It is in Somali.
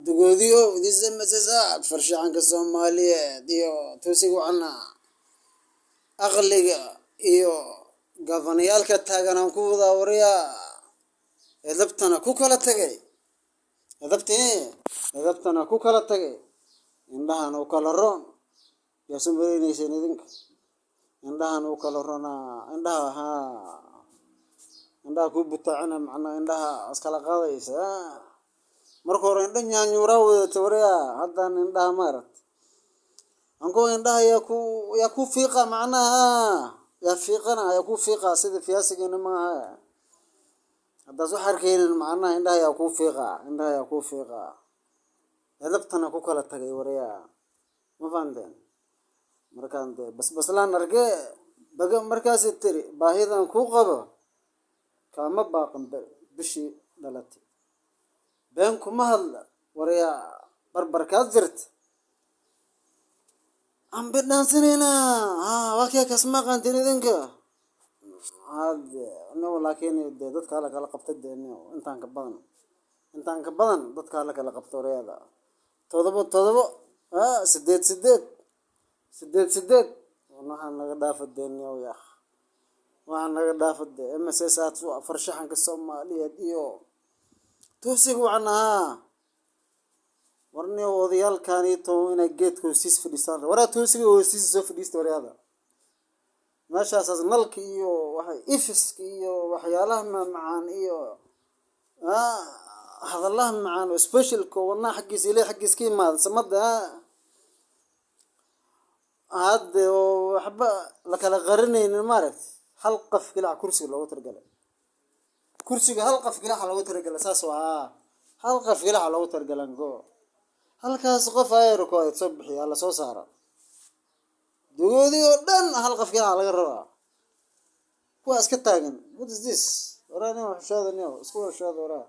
dugoodiyo idisa masasaad farshaxanka Soomaaliyeed iyo tusiga wacna aqliga iyo gafanayaalka taagan aan ku wada wariyaa edabtana ku kala tagay edabtana ku kala tagay indhahan u kala roon yaa sumbeynaysan idinka indhahan u kala roona indhaha ku butaacana macnaa indhaha iskala qaadaysa marka hore indha nyaanyuura wadata wariyaa haddaan indhaha maarat anko indhaha yaa ku fiiqa macnaha yaa fiiqana yaa ku fiiqa sida fiyaasigeena maaha haddaas wax arkaynin macnaha indhaha yaa ku fiiqa edabtana ku kala tagay wariyaa ma fahanteen markaan dee basbaslaan arge baga markaasi tiri baahidan ku qabo kama baaqan bishii dhalatay been kuma hadla wariyaa barbarkaad jirta aan bidhaansanayna waa kee kasmaqantin idinka no laakiin dee dadka la kala qabta dee intaan ka badan dadka la kala qabta wariyaada todobo sideed waxaan naga dhaafadee MSS farshaxanka Soomaaliyeed iyo tusiga wacnaa warni odayaalkani inay geedka hoostiisa fadhiistaan waraa tusiga hoostiisa soo fadhiista wariyaada meeshaas nalka iyo waxay ifiska iyo waxyaalaha macaan iyo hadalaha macaan oo specialka wadnaha xaggiisa ilaa xaggiisa ka yimaada samada hadde waxba la kala qarinaynin maaragtay hal qaf galac kursiga loogu talagalay kursiga hal qaf galac loogu talagalay saas waa hal qaf galac loogu talagalay go halkaas qof ayar ko ay soo bixiya la soo saara dugoodii oo dhan hal qaf galac laga rabaa kuwa iska taagan what is this waraana wax shaadaniyo isku shaad waraa